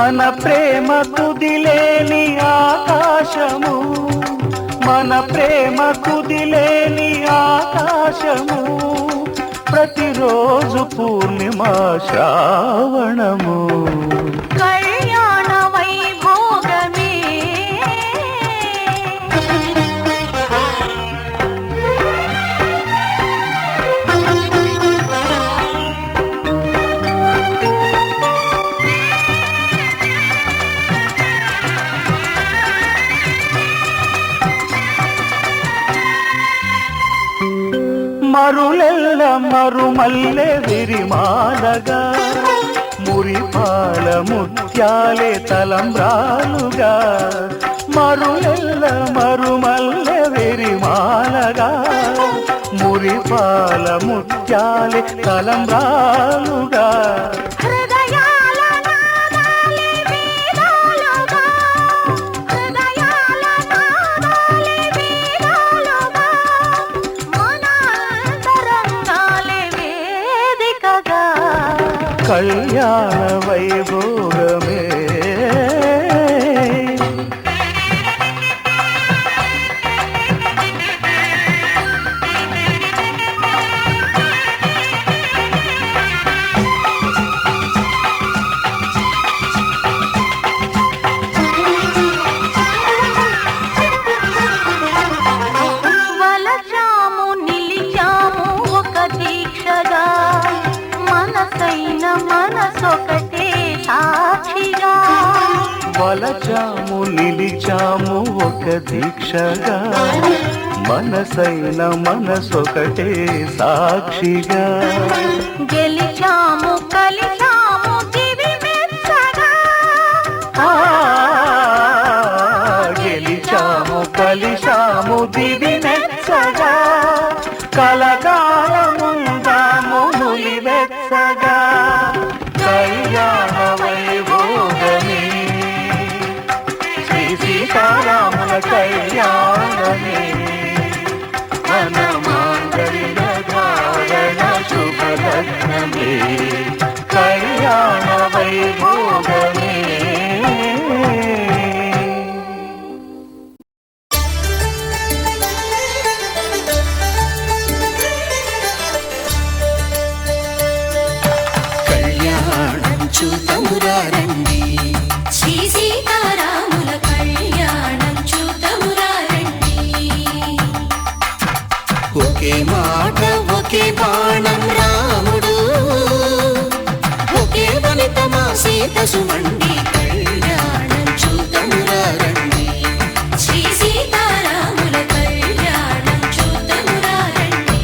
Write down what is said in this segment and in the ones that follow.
మన ప్రేమ కుదిలేని ఆకాశము, మన ప్రేమ కుదిలేని ఆకాశము, ప్రతిరోజు పూర్ణిమ శ్రావణము. కళ్యాణ వైభోగమే మరులెల్ల మరుమల్లె విరిమాలగా, మురిపాల ముత్యాలే తలంబ్రాలుగా. మరులెల్ల మరుమల్లె విరిమాలగా, మురిపాల ముత్యాలే తలంబ్రాలుగా. కళ్యాణ వైభోగమే వలచాము నిలిచాము ఒక దీక్షగా, మనసైన మనసొకటే సాక్షిగా. వలచాము నిలిచాము ఒక దీక్షగా, మనసైన మనసొకటే సాక్షిగా. గెలిచాము కలిచాము దివి మెచ్చగా, గెలిచాము కలిశాము దివి మెచ్చగా. కలకాలముందాము నులివెచ్చగా. కళ్యాణ వైభోగమే శ్రీ సీతారాముల కళ్యాణమే. మన మాంగళ్య ధారణ శుభలగ్నమే. కళ్యాణ వైభోగమే. చూతమురారండి శ్రీ సీతారాముల కళ్యాణం చూతమురారండి. ఒకే మాట ఒకే బాణం రాముడు, ఒకే వనిత మా సీత సుమండి. కళ్యాణం చూతమురారండి శ్రీ సీతారాముల కళ్యాణం చూతమురారండి.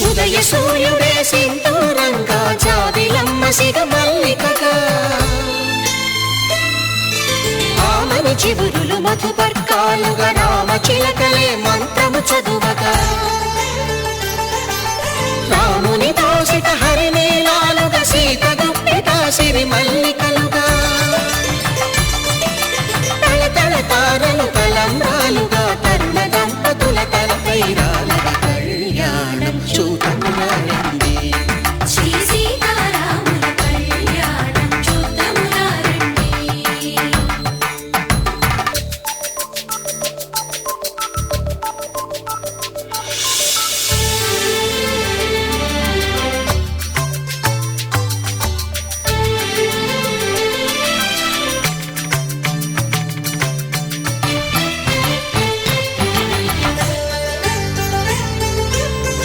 ఉదయ సూర్యుడే సింధూరంగా, జాబిలమ్మ సిగ మల్లికగా. ఆమని చివురులు మధుపర్కాలుగా, రామ చిలకలే మంత్రము చదువగా. రాముని దోసిట హరినీలాలుగా, సీత గుప్పిట సిరి మల్లికలుగా. తళతళ తారలు తలంబ్రాలుగా, తరుణ దంపతుల తలపైరాలుగా. కళ్యాణం చూతమురారండి శ్రీ సీతారాముల కళ్యాణం చూతమురారండి.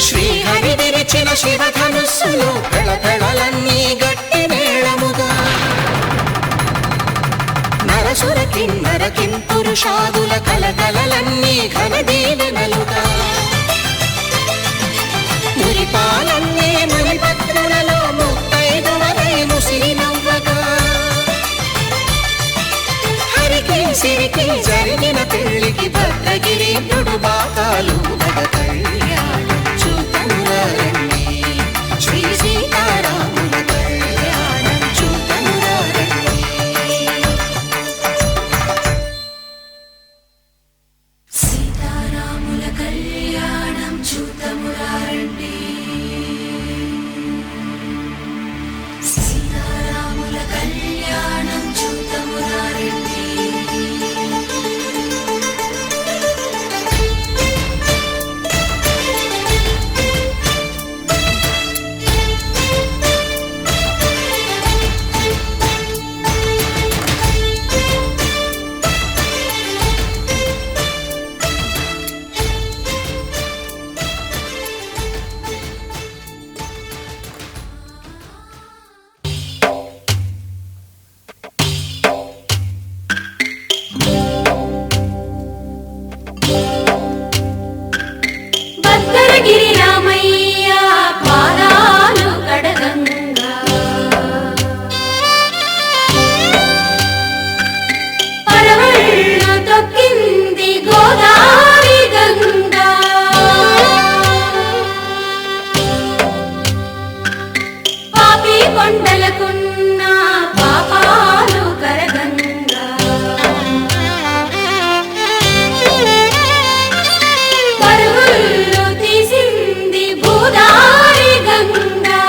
శ్రీహరి విరిచిన శివధనుస్సులు, పెళపెళలన్నీ గట్టి మేళముగా. నరసుర కిన్నర కింపురుషాదుల కలకలలన్నీ ఘన దీవెనలుగా. మురిపాలన్నీ సిరికి జరిగిన పెళ్లికి భద్రగిరి బాకాలు కళ్యాణం చూతమురా రండి శ్రీ సీతారాముల కళ్యాణం చూతమురా రండి సీతారాముల కళ్యాణం చూతమురా రండి సీతారాముల కళ్యాణం చూతమురా రండి భద్రగిరి రామయ్య పాదాలు కడగంగా పరవళ్ళు తొక్కింది గోదావరి గంగా పాపి కొండలకున్న పాపాలు కరగంగా పరుగులు తీసింది భూదారి గంగా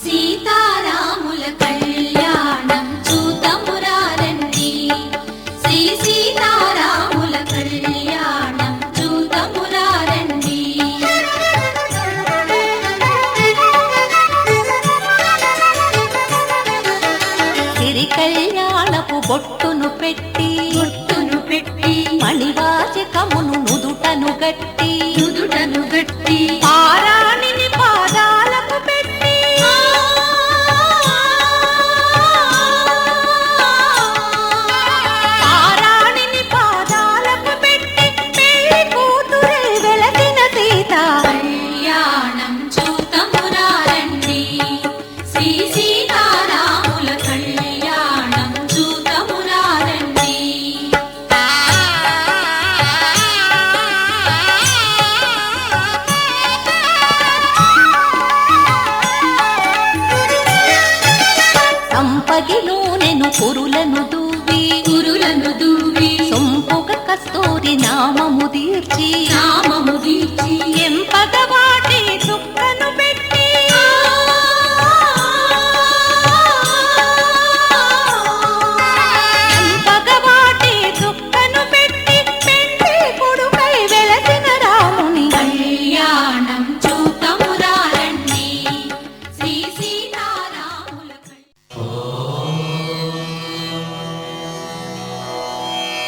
సీతారాముల కళ్యాణం చూతమురా రండి శ్రీ సీతారాముల కళ్యాణం చూతమురా రండి సిరి కళ్యాణపు బొట్టును పెట్టి మణివాచకమును నుదుటను గట్టి పారాణిని పాదాలకు పెట్టి పారాణిని పాదాలకు పెట్టి పెళ్లి కూతురై వెలసిన సీత కళ్యాణం చూతమురా రండి శ్రీ సీతారాముల కళ్యాణం చూతమురా రండి సంపగిలోనెను కురులను దూవి సొంపుగ కస్తూరి నామము దీర్చి ఎంపగ వాటి చుక్కను పెట్టి ఎంపగ వాటి చుక్కను పెట్టి పెళ్లి కొడుకై వెలసిన రాముని కళ్యాణం చూతమురా రండి శ్రీ సీతారాముల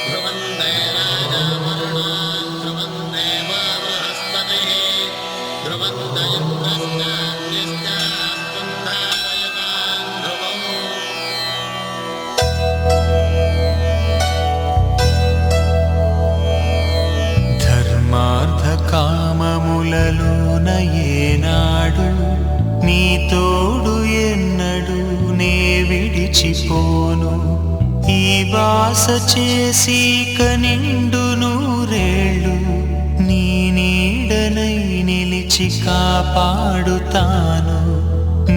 ధ్రువందే రాజా వరుణాన్ ధ్రువందే మా బృహస్పతిః ధ్రువందయంత్రశ్చాన్యశ్చాస్పంధారయతాన్ ధ్రువం ధర్మార్థ కామములలోన ఏనాడు నీ తోడు ఎన్నడు నే విడిచిపోను ఈ వాస చేసి కనిండు నూరేళ్ళు నీ నీడనై నిలిచి కాపాడుతాను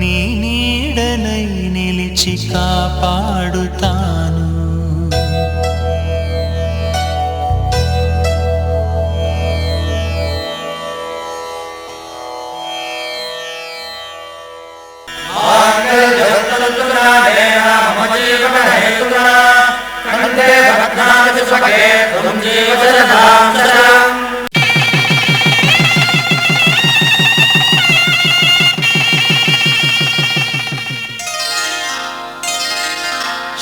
నీ నీడనై నిలిచి కాపాడుతాను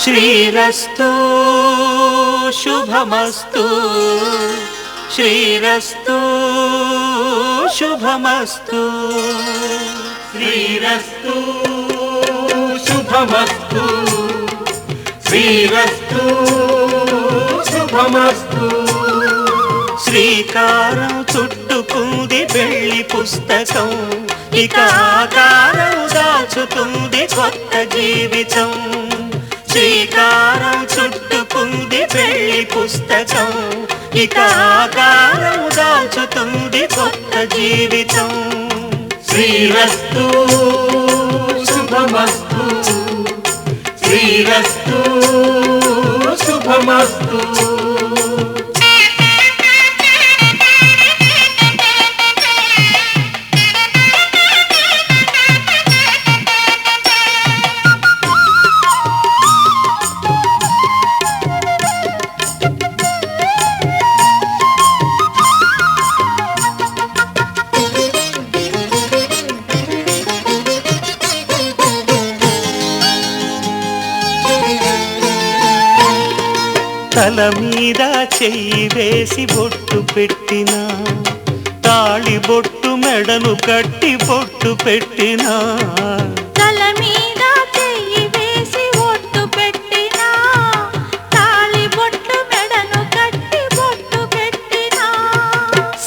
శ్రీరస్తు శుభమస్తు శ్రీరస్తు శుభమస్తు శ్రీ శ్రీరస్తు శుభమస్తు శ్రీరస్తు శుభమస్తు శ్రీకారం చుట్టుకుంది పెళ్లి పుస్తకం ఇక ఆకారం దాచుతుంది కొత్త జీవితం శ్రీకారం చుట్టుకుంది పెళ్లి పుస్తకం ఇక ఆకారం దాచుతుంది కొత్త జీవితం శ్రీరస్తు శుభమస్తు శ్రీరస్తు శుభమస్తు తల మీద చెయ్యి వేసి బొట్టు పెట్టినా తాళి బొట్టు మెడను కట్టి బొట్టు పెట్టినా తల మీద చెయ్యి వేసి బొట్టు పెట్టినా తాళి బొట్టు మెడను కట్టి బొట్టు పెట్టినా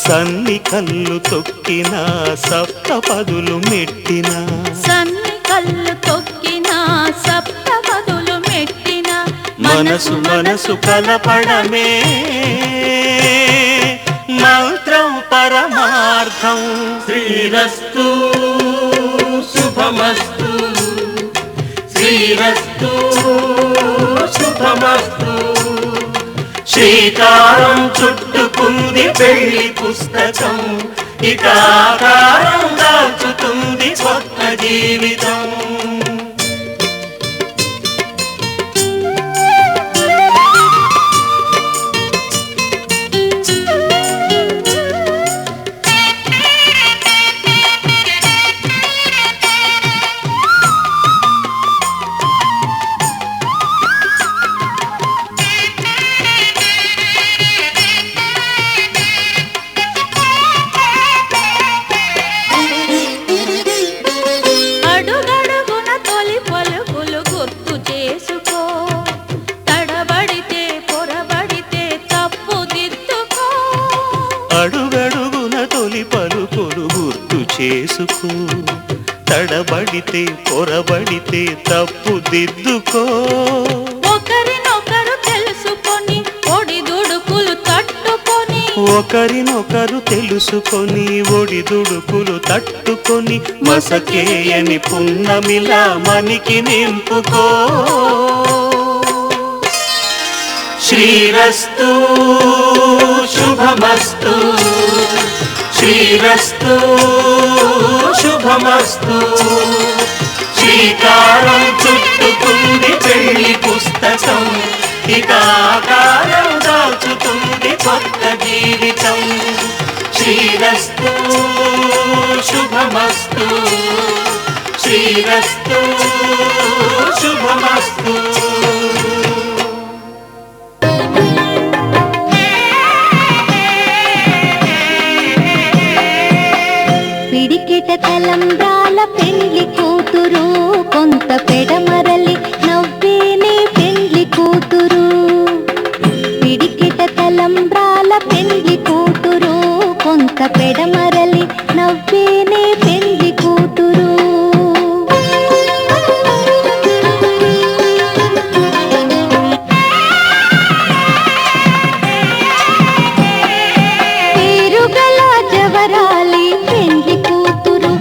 సన్ని కళ్ళు తొక్కినా సప్త పదులు మెట్టినా సన్ని కళ్ళు తొక్కినా సప్త పదులు మెట్టినా మనసు మనసు కలపడమే మంత్రం పరమార్థం శ్రీరస్తు శుభమస్తు శ్రీరస్తు శుభమస్తు శ్రీకారం చుట్టుకుంది పెళ్లి పుస్తకం ఇక ఆకారం దాచుతుంది కొత్త జీవితం అడుగడుగున తొలి పలుకులు గుర్తు చేసుకో తడబడితే పొరబడితే తప్పు దిద్దుకో ఒకరినొకరు తెలుసుకొని ఒడిదుడుకులు తట్టుకొని ఒకరినొకరు తెలుసుకొని ఒడిదుడుకులు తట్టుకొని మసకేయని పున్నమిలా మనికి నింపుకో శ్రీరస్తు శుభమస్తు శ్రీరస్తు శుభమస్తు శ్రీకారం చుట్టుకుంది పెళ్లి పుస్తకం ఇక ఆకారం దాచుతుంది కొత్త జీవితం శ్రీరస్తు శుభమస్తు శ్రీరస్తు శుభమస్తు పిడికిట తలంబ్రాల పెళ్లి కూతురు కొంత పెడమరలి నవ్వేనే పెళ్లి కూతురు పిడికిట తలంబ్రాల పెళ్లి కూతురు కొంత పెడమరలి నవ్వేనే పెళ్లి కూతురు పేరుగల జవరాలి పెళ్లి కూతురు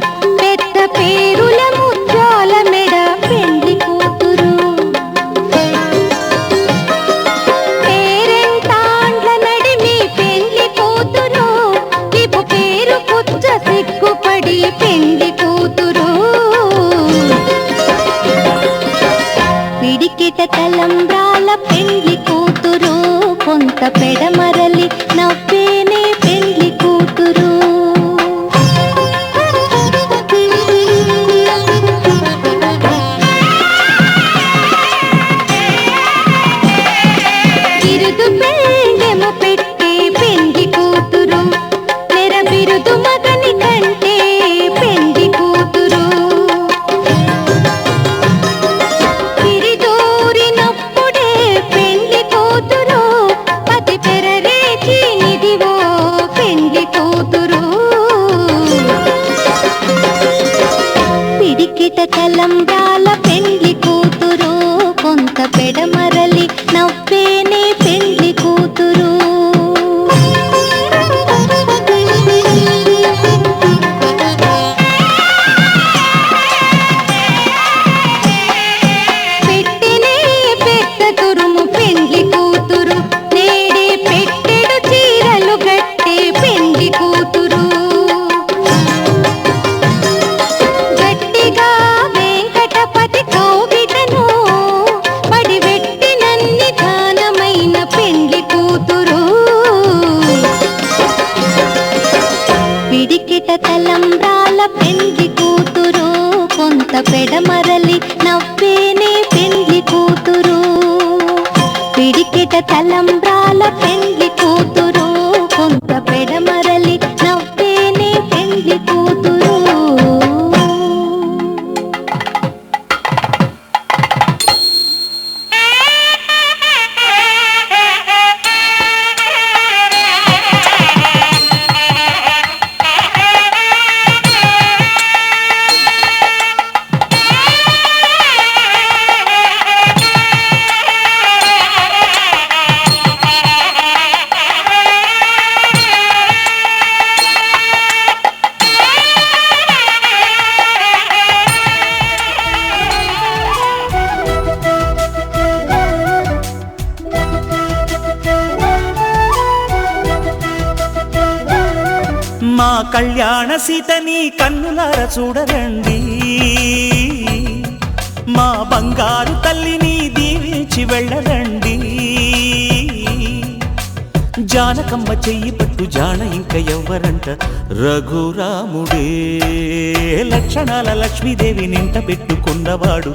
పెద్ద పేరుల ముత్యాల మెడ పెళ్లి కూతురు పేరెంటాండ్ల నడిమి పెళ్లి కూతురు ఇపు పేరు పుచ్చ సిగ్గుపడి పెళ్లి కూతురు పిడికిట తలంబ్రాల పెళ్లి కూతురు కొంత పెడమరలి నవ్వేనే పెళ్లి కూతురు బిరుదు పెళ్ళెమ పెట్టే పెళ్లి కూతురు నెర బిరుదు మగని కంటే పెళ్లి కూతురు తలంబ్రాల పెండ్లి కూతురు కొంత పెడమరలి నవ్వేనే పెండ్లి కూతురు పెట్టెనే పెద్ద తురుము పెండ్లి కూతురు నేడే పెట్టెడు చీరలు గట్టే పెండ్లి కూతురు గట్టిగా వెంకటపతి కౌగిటను పడివెట్టినన్ని ఘనమైన పెండ్లి కూతురు పిడికిట తలంబ్రాల పెండ్లి కూతురు కొంత పెడమరలి నవ్వేనే పెండ్లి కూతురు పిడికిట తలంబ్రాల పెండ్లి కూతురు కొంత పెడమరలి నవ్వేనే పెండ్లి కూతురు మా కళ్యాణ సీతని కన్నులార చూడరండి మా బంగారు తల్లిని దీవించి వెళ్ళరండి జానకమ్మ చెయ్యి పట్టు జాన ఇంక ఎవ్వరంట రఘురాముడే లక్షణాల లక్ష్మీదేవి నింట పెట్టుకున్నవాడు